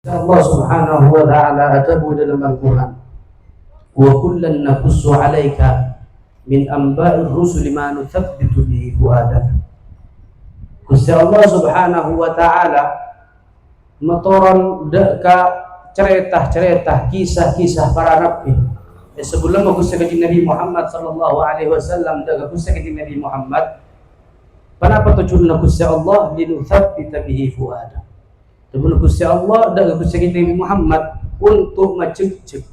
Allah Subhanahu wa ta'ala atabu dalam Al-Quran, wa kullan naqussu 'alaika min anba'ir rusuli ma nuthabbitu bihi fuadak. Gusti Allah Subhanahu wa ta'ala matoron deka cerita-cerita kisah-kisah para nabi. Sebelum Gusti Nabi Muhammad sallallahu alaihi wasallam deka Gusti Nabi Muhammad panapa tujuan Gusti Allah linuthabbita bihi fuadak. Teman Gusti Allah dan Gusti Nabi Muhammad untuk mencegah,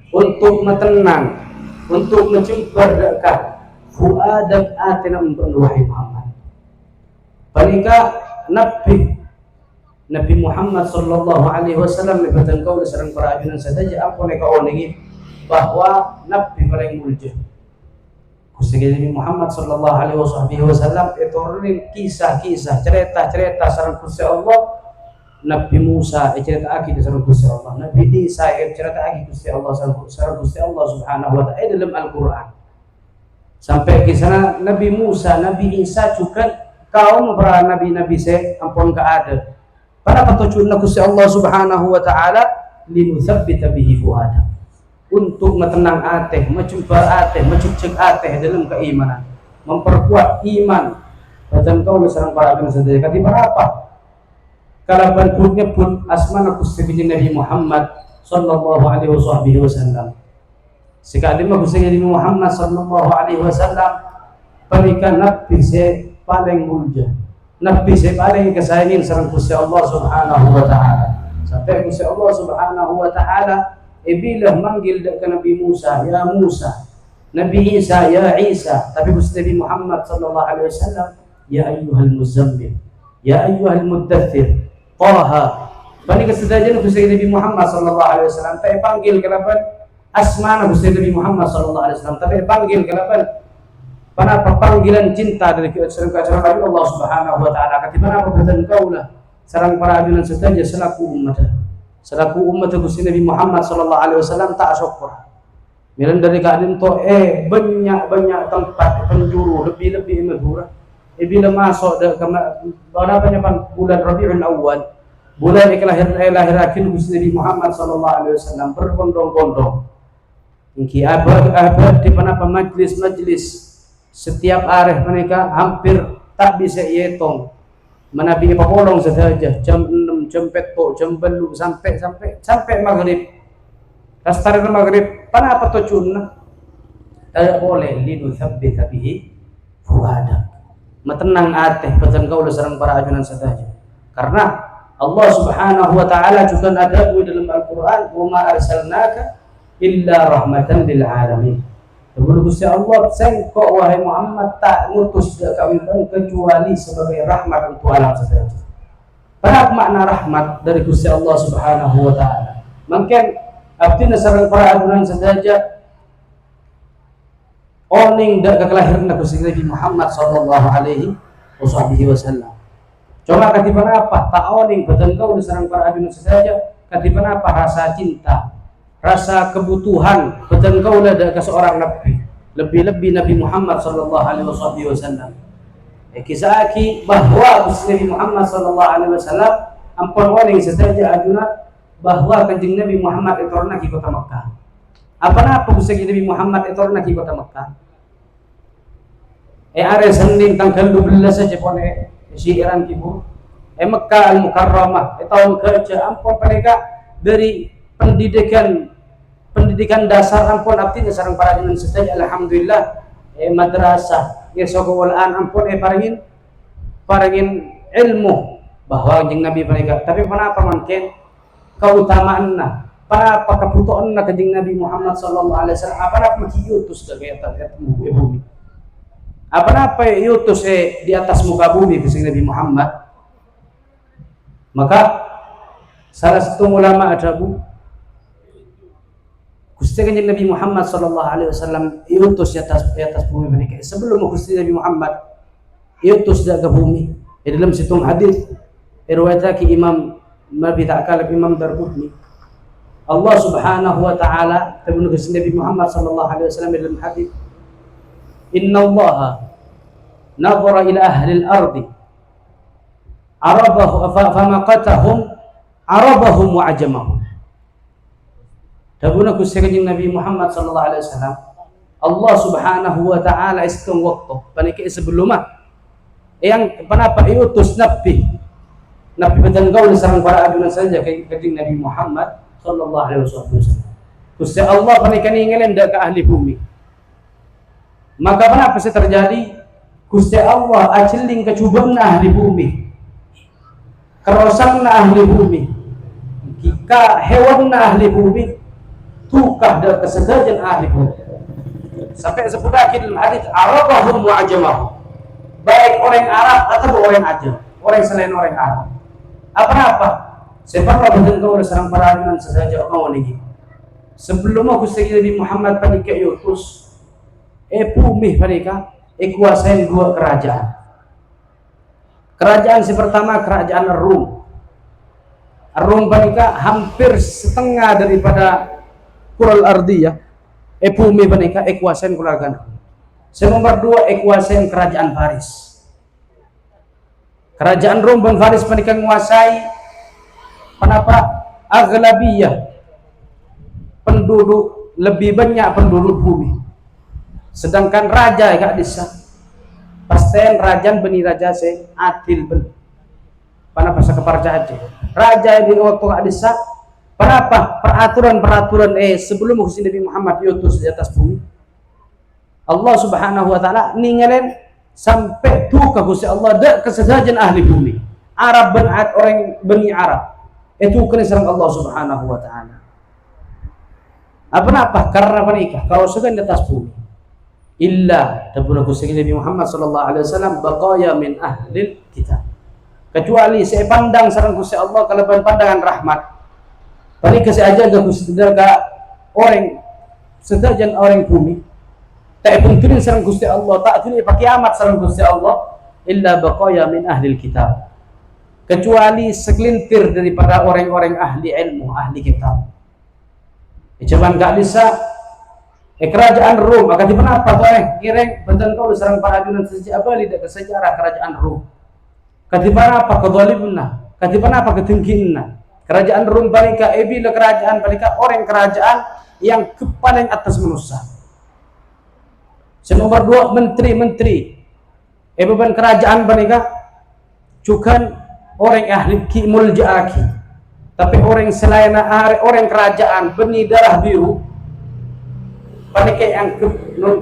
untuk menenang, untuk mencembarkan fuadak atina wahai Muhammad. Panika Nabi Muhammad sallallahu alaihi wasallam lebatan kau sareng para ajunan saja apa mereka onegi bahwa Nabi paling mulia. Gusti Nabi Muhammad sallallahu alaihi wasallam itu kisah-kisah, cerita-cerita sareng Gusti Allah. Nabi Musa cerita lagi sareng Gusti Allah, Nabi Isa cerita lagi Gusti Allah sareng Gusti Allah Subhanahu wa ta'ala dalam Al-Qur'an. Sampai ke sana Nabi Musa, Nabi Isa juga kaum para nabi-nabi ampun ka ada. Para petunjuk Gusti Allah Subhanahu wa ta'ala linutsabbita bihi fuada. Untuk menenang ateh, mencembar ateh, mencegah ateh dalam keimanan, memperkuat iman. Badan kau sareng para nabi kati berapa? Kalau nyebut asma Gusti Nabi Muhammad sallallahu alaihi wasallam. Sekali Gusti Nabi Muhammad sallallahu alaihi wasallam berikan nabi paling mulia. Nabi paling kesayangan sareng Gusti Allah Subhanahu wa ta'ala. Sampai Gusti Allah Subhanahu wa ta'ala bila manggil ke Nabi Musa, ya Musa. Nabi Isa, ya Isa. Tapi Gusti Nabi Muhammad sallallahu alaihi wasallam, ya ayyuhal muzammil, ya ayyuhal muddaththir. Taha. Bani kesedajan Gusti Nabi Muhammad sallallahu alaihi wasallam tak panggil kenapa asma Gusti Nabi Muhammad sallallahu alaihi wasallam tapi panggil kenapa panggilan cinta dari sareng Allah Subhanahu wa ta'ala katimana perbuatan kaulah sareng para ajunan sedaja selaku umat Gusti Nabi Muhammad sallallahu alaihi wasallam tak syukur. Milan dari keadaan to banyak tempat penjuru lebih murah. Bila masuk ke bulan Rabiul Awal, bulan kelahiran Gusti Nabi Muhammad sallallahu alaihi wasallam berbondong-bondong. Ingki abad di mana majlis setiap areh mereka hampir tak bisa hitung. Menabi papolong saja jam 6, jam 7, jam 8 sampai maghrib. Kastar maghrib panapa tujuan? Tidak boleh linutsabbita bihi fuadak. Metenang ateh pesan kau sareng para ajunan saja. Karena Allah Subhanahu wa ta'ala juga ada dalam Al-Qur'an, "Wa ma arsalnaka illa rahmatan lil alamin." Sebelum Gusti Allah sengko wahai Muhammad tak ngutus kami kecuali sebagai rahmat untuk alam saja. Apa makna rahmat dari Gusti Allah Subhanahu wa ta'ala? Mungkin artinya sareng para ajunan saja oning dak kelahiran Gusti Nabi Muhammad sallallahu alaihi wasallam. Coba katipan apa? Tak oning betul kau sareng para ajunan saja. Katipan apa? Rasa cinta, rasa kebutuhan betul kau dak ke seorang nabi. Lebih-lebih Nabi Muhammad sallallahu alaihi wasallam. Kisah bahwa Gusti Nabi Muhammad sallallahu alaihi wasallam ampun oning saja ajunan bahwa kanjeng Nabi Muhammad itu pernah di kota Makkah. Apa Gusti Nabi Muhammad itu pernah di kota Makkah? Are Senin tanggal 12 saja pone syiaran kibu. Makkah Al-Mukarramah tahun kerja ampun mereka dari pendidikan dasar ampun artinya sareng para ajunan saja alhamdulillah madrasah ya sekolaan ampun parangin ilmu bahwa kanjeng Nabi mereka. Tapi kenapa mungkin keutamaanna apa kebutuhan kanjeng Nabi Muhammad sallallahu alaihi wasallam apa yutus dari atas bumi apa yutus di atas muka bumi Gusti Nabi Muhammad. Maka salah satu ulama ada Gusti kanjeng Nabi Muhammad sallallahu alaihi wasallam yutus di atas bumi mereka sebelum Gusti Nabi Muhammad yutus ke bumi. Di dalam situng hadis riwayat Imam Nabi Ta'ala Imam Darqutni Allah Subhanahu wa ta'ala tabun Gusti Nabi Muhammad sallallahu alaihi wasallam dalam hadis, "Inna Allah nazara ila ahli al-ardi arabahu famaqatahum arabahum wa ajamahum. Dabuna Gusti Kanjeng Nabi Muhammad sallallahu alaihi wasallam, Allah Subhanahu wa taala iskan waktu paniki sebelumah yang kenapa iutus nabi bertanggaul sareng para abuna saja Kanjeng Nabi Muhammad sallallahu alaihi wasallam. Gusti Allah paniki ninggalin dak ke ahli bumi. Maka kenapa sih terjadi? Gusti Allah aciling kecubang ahli bumi, kerosan ahli bumi, jika hewan ahli bumi, tukah dan kesedajan ahli bumi. Sampai seputar dalam hadis Arabahum wa ajamahum, baik orang Arab atau orang Ajam, orang selain orang Arab. Apa? Sebab bertengkar serang para aliman sesaja orang ini. Sebelum Gusti Nabi Muhammad panika yutus, bumi panika kuasain dua kerajaan. Kerajaan si pertama kerajaan Rum. Rum panika hampir setengah daripada kural ardiyah. Bumi panika kuasain kuragan. Nomor dua kuasain kerajaan Faris. Kerajaan Rum dan Faris panika menguasai kenapa? Aghlabiyah, penduduk lebih banyak penduduk bumi. Sedangkan raja gak bisa. Pasten rajaan beni raja se adil ben. Pana pasal keparcaan aja. Raja di waktu gak bisa. Kenapa? Peraturan sebelum Gusti Nabi Muhammad diutus di atas bumi. Allah Subhanahu wa taala ninggalin sampai tuh ke Gusti Allah dak kesedajan ahli bumi. Arab ben orang beni Arab. Itu kena serang Allah Subhanahu wa taala. Apa? Karena menikah kalau segan di atas bumi. Illa tabuna Gusti Nabi Muhammad sallallahu alaihi wasallam baqaya min ahlil kitab. Kecuali saya pandang sareng Gusti Allah kalaban pandangan rahmat. Tadi kasih aja ke Gusti orang sedajan orang bumi. Tak penting sareng Gusti Allah, tak tuni pakai amat sareng Gusti Allah illa baqaya min ahlil kitab. Kecuali segelintir daripada orang-orang ahli ilmu, ahli kitab. Cuman gak bisa kerajaan Rum, maka di mana apa orang kireng bertengkar serang para ajunan sejarah apa lidah sejarah kerajaan Rum. Katipan apa kedolibna, katipan apa ketengkinna. Kerajaan Rum panika bila kerajaan panika orang kerajaan yang paling atas manusia. Nomor dua menteri. Beban kerajaan panika bukan orang ahli kimul jaaki, tapi orang selain orang kerajaan beni darah biru. Panika yang ke non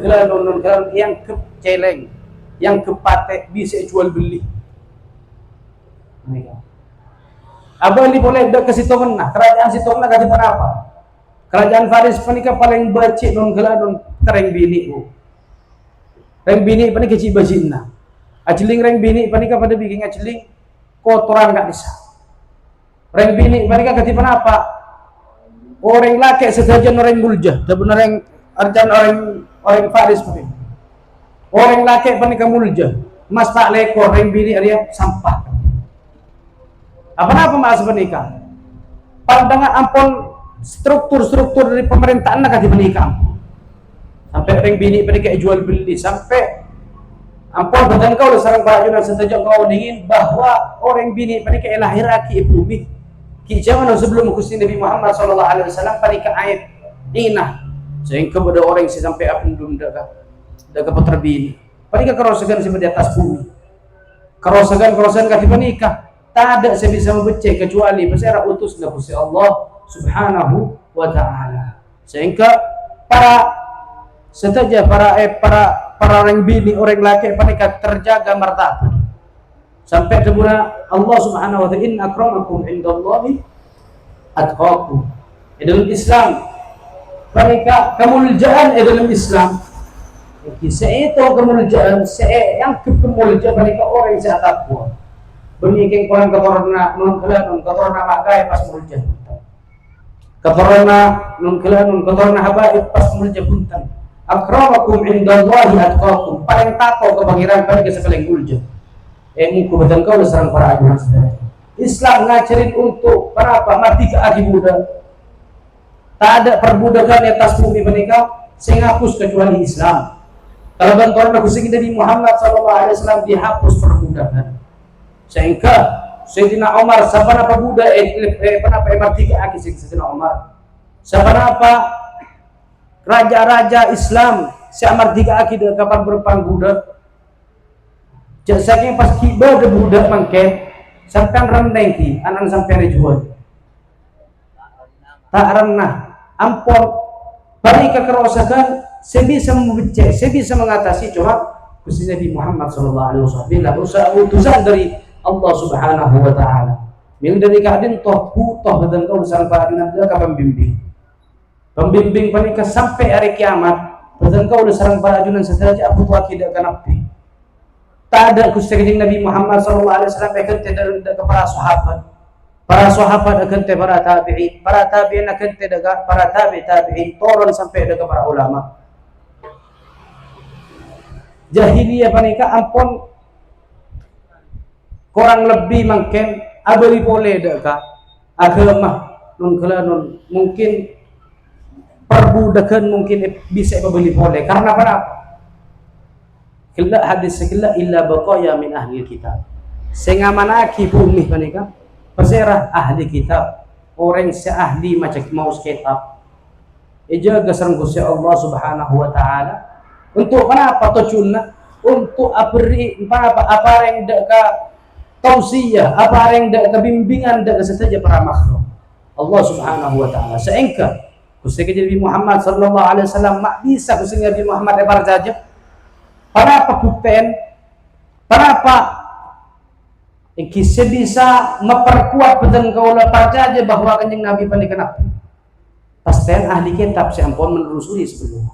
yang ke celeng, yang ke patek bisa jual beli. Abang ini boleh dak ke situ mana? Kerajaan situ mana kata apa? Kerajaan Faris panika paling bacik non kereng bini. Reng bini panika kecil bajinna. Ajeling reng bini panika pada bikin ajeling kotoran gak bisa. Reng bini panika kata apa? Orang laki sesajen orang mulja, tak benar orang Faris pun. Orang laki panika mulja, mas tak lekor reng bini dia sampah. Apa mas menikah? Pandangan ampun struktur dari pemerintahan nak menikah. Sampai reng bini panika jual beli sampai ampun badan kau sarang parajunan setajak kau ingin bahwa orang bini panika lahir aki bumi. Ki zaman sebelum Gusti Nabi Muhammad sallallahu alaihi wasallam panika ayat inah sehingga kepada orang yang sampai apundum daga putra bini panika kerosakan di atas bumi kerosakan kati panika tak ada saya bisa membaca kecuali pasera utus Gusti Allah Subhanahu wa taala sehingga para orang bini orang laki panika terjaga martabat sampai kemudian Allah Subhanahu wa taala inna akramakum indallahi atqakum. Dalam Islam mereka kemuliaan dalam Islam. Saya itu kemuliaan yang kemuliaan mereka orang yang sehat takwa. Beniking kurang ketorna non ketorna makai pas mulia. Ketorna non ketorna habaib pas mulia punten. Akramakum indallahi atqakum. Paling takwa kepangiran pada sekalian mulia. Muka badan kau serang para ajunan saudara. Islam ngajarin untuk para apa mati ke aki muda. Tak ada perbudakan di atas bumi menikah sehingga hapus kecuali Islam. Kalau bantuan Nabi Muhammad SAW dihapus perbudakan. Sehingga Sayyidina Umar sabana pa buda panapa martika aki Sayyidina Umar. Sabana pa raja-raja Islam si martika aki de kapan berpang budak. Jasanya pas kiba de budak mangke sampai rendeng ki anan sampai jual. Tak renah ampun bagi kekerosakan saya bisa membaca, saya bisa mengatasi cuma khususnya Nabi Muhammad sallallahu alaihi wasallam usaha utusan dari Allah Subhanahu wa taala. Mil dari kadin toh dan kau sampai nanti ka pembimbing. Pembimbing panika sampai hari kiamat dan kau sareng para ajunan saja Abu Tuwa tidak kanapi. Tak ada khususnya Nabi Muhammad sallallahu alaihi wasallam akan tidak kepada sahabat. Para sahabat akan para tabi'in akan tidak para tabi'in turun sampai dekat para ulama. Jahiliyah panika ampun kurang lebih mungkin abeli boleh dekat agama nun mungkin perbudakan mungkin bisa beli boleh karena apa? Kila hadis sekila illa baqaya min ahli kitab. Sehingga manaki bumi panika perserah ahli kitab orang seahli macam mau kitab jaga sareng Gusti Allah Subhanahu wa taala untuk kenapa tujuannya untuk apa yang deka tausiah apa yang deka bimbingan deka saja para makhluk Allah Subhanahu wa taala sehingga Gusti Nabi Muhammad sallallahu alaihi wasallam mak bisa Gusti Nabi Muhammad lebar saja kenapa bukten kenapa kisah bisa memperkuat badan kaulah percaya bahwa kanjeng Nabi panika pasten ahli kitab si ampun menelusuri sebelum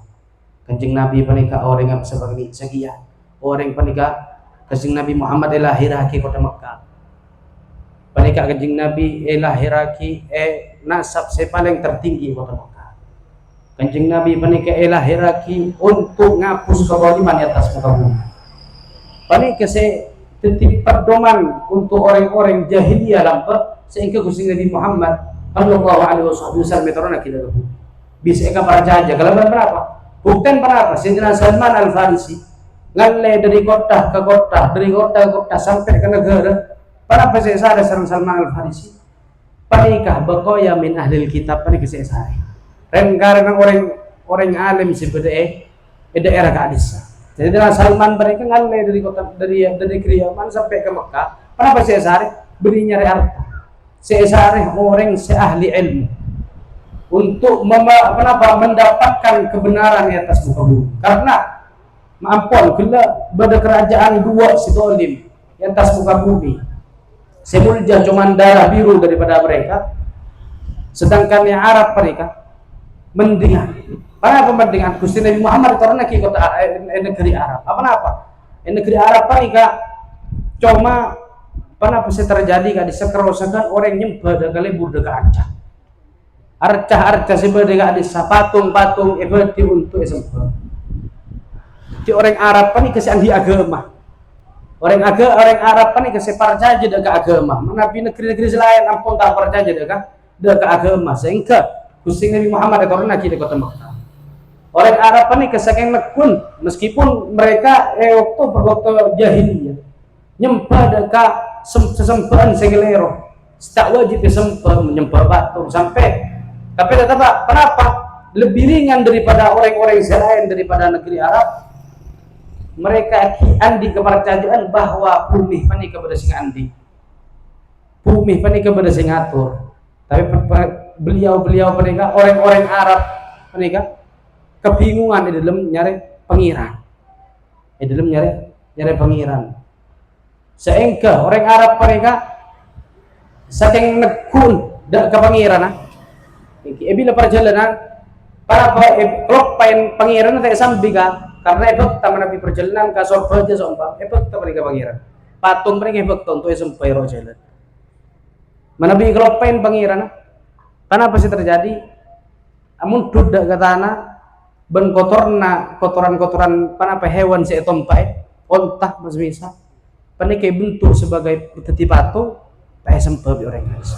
kanjeng Nabi panika orang yang sebagai sekian orang panika kanjeng Nabi Muhammad lahiraki kota Mekah panika kanjeng Nabi lahiraki nasab si paling tertinggi kota Mekah kanjeng Nabi panika lahiraki untuk ngapus kezaliman di atas muka bumi panika si titip pedoman untuk orang-orang jahiliyah lampa sehingga Gusti Nabi Muhammad sallallahu alaihi wasallam meterona kita bisa eka percaya kalau berapa bukten berapa Sayyidina Salman Al-Farisi ngalle dari kota ke kota sampai ke negara berapa saya ada Salman Al-Farisi panikah baqaya min ahli kitab panikah saya karena orang alim seperti daerah Kadisa. Jadi dengan Salman mereka ngalle dari negeri Yaman sampai ke Mekah. Kenapa saya sari berinya harta? Saya sari orang seahli ilmu untuk mendapatkan kebenaran di atas muka bumi. Karena maampun bila pada kerajaan dua si dolim di atas muka bumi. Semuljah cuma darah biru daripada mereka. Sedangkan yang Arab mereka mendingan. Kenapa mendingan Gusti Nabi Muhammad karena ki kota negeri Arab. Apa? Negeri Arab panika cuma kenapa bisa terjadi kan disekerosakan orang nyembah dengan lebur dengan arcah sebab dengan patung ibadah untuk sembah. Di orang Arab panika si andi agama. Orang Arab panika si percaya dengan agama. Menapi negeri-negeri selain ampun tak percaya dengan agama sehingga Gusti Nabi Muhammad karena ki di kota Mekah. Orang Arab ini kesaking nekun meskipun mereka waktu jahiliyah nyembah dekat sesembahan segelero tak wajib disembah menyembah batu sampai tapi tetap kenapa lebih ringan daripada orang-orang selain daripada negeri Arab mereka andi kepercayaan bahwa bumi pani kepada sing andi bumi pani kepada sing atur tapi beliau mereka orang-orang Arab mereka kebingungan di dalam nyari pengiran sehingga orang Arab mereka saking nekun dak ke pengiran bila perjalanan para klub pain pengiran tak sambika karena itu taman nabi perjalanan ke Sorba aja sombang itu mereka pengiran patung mereka itu untuk sampai rojalan menabi klub pain pengiran kenapa sih terjadi amun dudak ke tanah ben kotoran hewan si tompai ontah mas bisa panikai bentuk sebagai teti patung tak sembah orang guys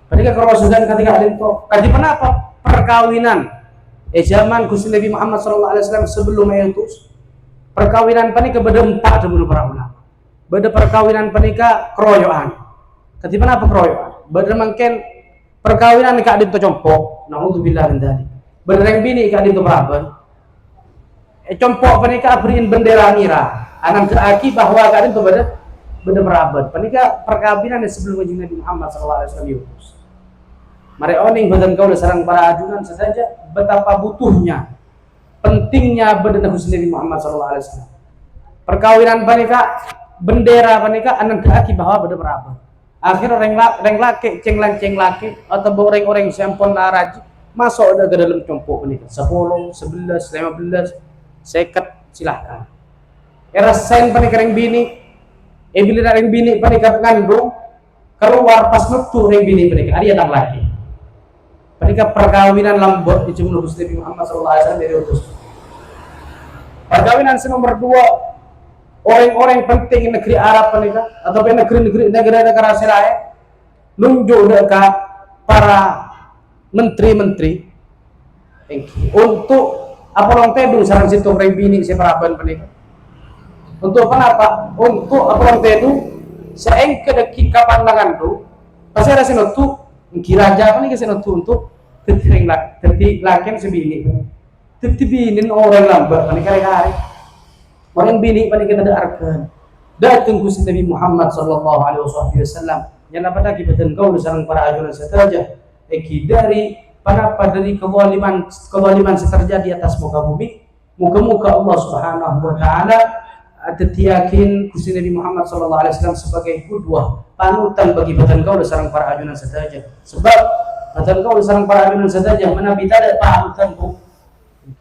panikai kerosuhan ketika ada itu kadi kenapa perkawinan zaman Gusti Nabi Muhammad sallallahu alaihi wasallam sebelum itu perkawinan panikai berdempak dulu para ulama beda perkawinan penikah keroyokan. Ketipan apa keroyokan? Beda mungkin perkawinan kak dinto compok, naudzubillah min dzalik. Beda yang bini kak dinto beraben. Compok penikah beriin bendera ngira. Anak aki bahwa kak dinto beda beraben. Penikah perkawinan sebelum Nabi Muhammad SAW. Mari oning badan kau sarang para ajunan saja betapa butuhnya, pentingnya badan Nabi Muhammad SAW. Perkawinan panika, bendera panika, anak aki bahwa beda berapa. Akhirnya orang laki, ceng laki, atau orang sampun laraji, masuk ada ke dalam compok panika. 10, 11, 15, 50, silahkan. Rasain panika ring bini, bila ring bini panika ngandung, keluar pas metu ring bini panika, ada datang lagi. Panika perkawinan lambot di jumlah Nabi Muhammad SAW dari utus. Perkawinan nomor 2. Orang-orang penting negeri Arab panika atau negara-negara lain nunjuk dekat para menteri-menteri untuk apa orang tedu sarang situ orang bini si paraban panika. Untuk apa? Untuk apa orang tedu seengke deki kapan langan tu pasti ada sinotu kiraja panika sinotu untuk tetik lakin sebini binin orang lambat panika hari orang bini pada kita darkan datang ku Nabi Muhammad sallallahu alaihi wasallam yang dapat akibatkan kau sareng para ajunan seterja dari kezaliman seterjadi atas muka bumi muka Allah Subhanahu wa taala yakin ku Nabi Muhammad sallallahu alaihi wasallam sebagai qudwah panutan bagi badan kau sareng para ajunan seterja sebab badan kau sareng para ajunan seterja menabi tidak panutan ku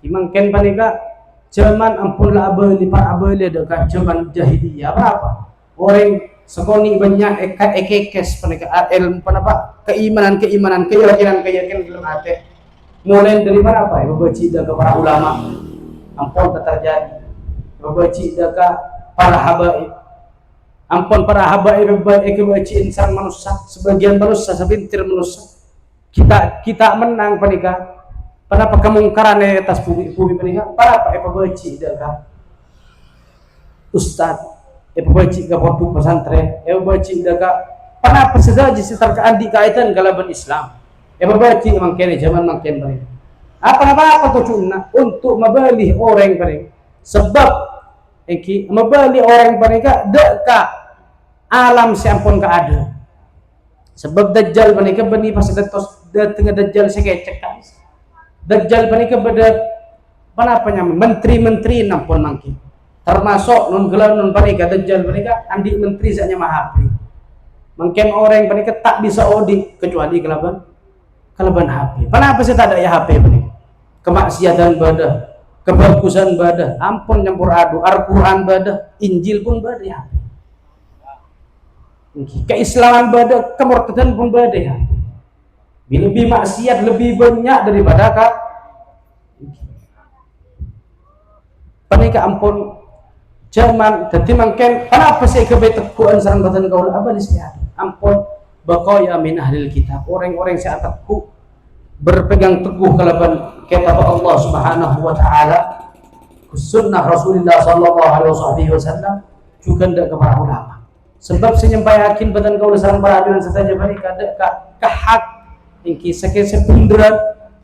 imangken panika zaman ampun lah abeli para abeli dekat zaman jahiliyah apa orang sekoni banyak ekekes peneka ilmu apa keimanan keyakinan dalam hati mulai dari mana apa baca ke para ulama ampun terjadi baca ke para habaib ampun para habaib baca insan manusia sebagian manusia sebintir manusia kita menang peneka kenapa kemungkaran di atas bumi peningkat? Para apa baci dekat ustad, baci ke pondok pesantren, baci dekat. Kenapa saja terkaan di kaitan kalaban Islam? Baci mungkin zaman mungkin mereka. Apa tujuannya untuk membeli orang mereka? Sebab membeli orang mereka dekat alam siapun keadaan. Sebab dajjal mereka beni pas datang dajjal sekecek kan. Dajjal panika beda panapanya menteri-menteri nampun mangki termasuk non gelar non panika dajjal panika andi menteri saknya mahapri mungkin orang panika tak bisa odi kecuali kelaban HP. Kenapa saya tak ada ya HP panika kemaksiatan badah kebagusan badah ampun nyampur adu Al-Quran badah Injil pun badah ya keislaman badah kemurtadan pun badah ya lebih maksiat lebih banyak daripada panika ampun zaman jadi mungkin kenapa saya kebetulan sarang badan kau apa disihat ampun baqaya min ahlil kitab orang-orang saya teguh berpegang teguh kalaban kitab Allah Subhanahu wa taala sunnah Rasulullah sallallahu alaihi wasallam juga ndak kepada ulama sebab saya yakin badan kau sarang para ajunan saja mereka ada hak ingki sepundrat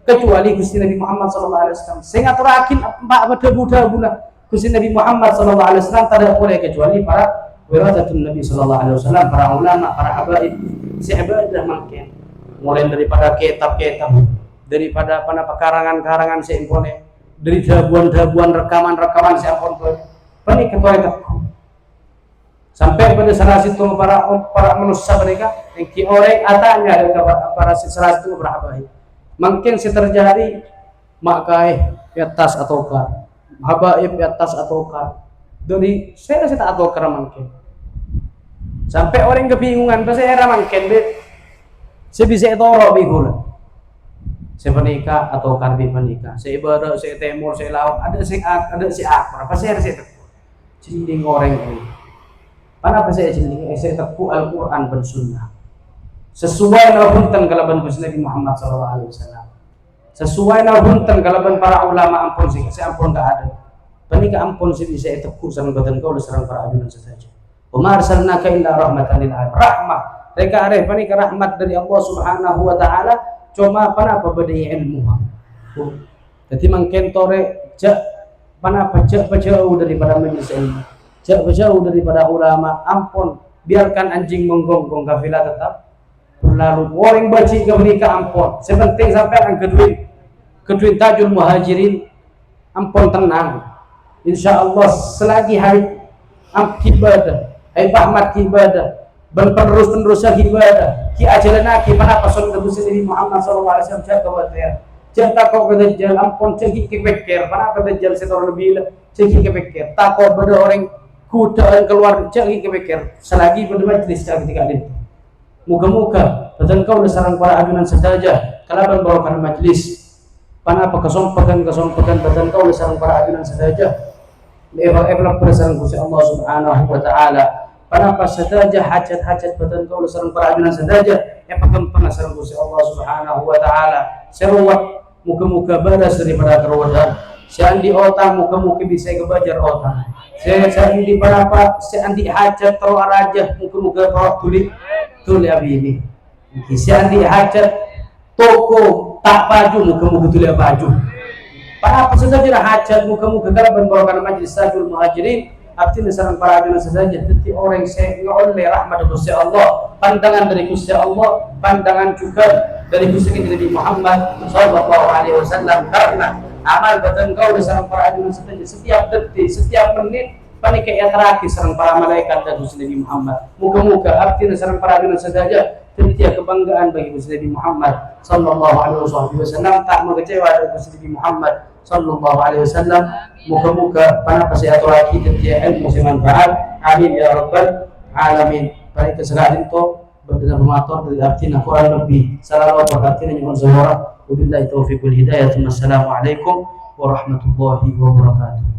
kecuali Gusti Nabi Muhammad sallallahu alaihi wasallam. Sing aturakin apa budak-budak Gusti Nabi Muhammad sallallahu alaihi wasallam tidak boleh kecuali para wiradatun Nabi sallallahu alaihi wasallam, para ulama, para habaib, si ibadah mungkin. Mulai daripada kitab-kitab, daripada karangan-karangan si impone, dari dabuan-dabuan rekaman-rekaman si impone. Pani ketua itu. Sampai pada salah situ para manusia mereka yang orang atanya para salah situ berapa mungkin si terjadi makai di atas ataukah habaib di atas ataukah dari saya tak tahu karena mungkin sampai orang kebingungan pas saya mungkin saya bisa tahu bingung saya menikah atau karbi menikah saya ibadah saya temur saya laut ada si apa saya harus cinding orang ini. Kenapa saya cending? Saya tepu Al-Quran dan Sunnah. Sesuai nabuntan kalaban Gusti Nabi Muhammad SAW. Sesuai nabuntan kalaban para ulama saya ampun tak ada. Panika ampun sih bisa tepu sareng badan kau sareng para ajunan saja. Wa ma arsalnaka illa rahmatan lil alamin. Rahmah. Mereka areh panika rahmat dari Allah Subhanahu wa taala, cuma panapa badai ilmu. Jadi mangkentore panapa jauh daripada majelis ilmu, jauh daripada ulama. Ampun, biarkan anjing menggonggong, kafilah tetap berlalu. Orang baci ke menikah ampun, sepenting sampai yang kedua Tajul Muhajirin, ampun tenang. Insya Allah selagi hari ibadah, hari Ahmad ibadah, berpenerus ibadah, ki ajalana ki mana pasal Nabi Muhammad SAW jaga wadah. Jangan takut berdajjal, ampun cegi kepekir. Mana berdajjal setor lebih cegi kepekir. Takut pada orang kuda keluar cegi kepekir. Selagi pada majlis ketika ini. Muka-muka, betul kau sarang para ajunan sedaja. Kalaban bawakan majlis. Panapa kesompakan, betul kau sarang para ajunan sedaja. Lebar bersarang kursi Allah Subhanahu wa taala. Panapa sedaja hajat betul kau sarang para ajunan sedaja. Yang penting sarang kursi Allah Subhanahu wa taala. Seruat muka-muka balas daripada keruatan. Seandi otang muka-muka bisa kebajar otang. Seandi panapa, seandi hajat terlalu raja muka-muka tuli abi ini. Seandi hajat toko tak baju muka-muka tuli baju. Panapa saja hajat muka-muka kalaban bawakan majlis Tajul Muhajirin. Artinya sarang para ajunan saja. Jadi orang yang oleh rahmat Gusti Allah, pandangan dari Gusti Allah, pandangan juga dari Gusti Nabi Muhammad sallallahu alaihi wasallam. Karena amal badan kau sarang para ajunan saja. Setiap detik, setiap menit panika ya terakhir sarang para malaikat dan Gusti Nabi Muhammad. Muka-muka artinya sarang para ajunan saja. Setiap kebanggaan bagi Gusti Nabi Muhammad sallallahu alaihi wasallam, tak mengecewa dari Gusti Nabi Muhammad sallallahu alaihi wasallam. Muka-muka panapa saya lagi setiap ilmu semanfaat. Amin ya rabbal alamin. Baik kesalahan itu berbeda bermotor dari artinya kurang lebih salawat wa artinya nyuwun zuhura. Wabillahi taufiq wal hidayah. Wassalamualaikum warahmatullahi wabarakatuh.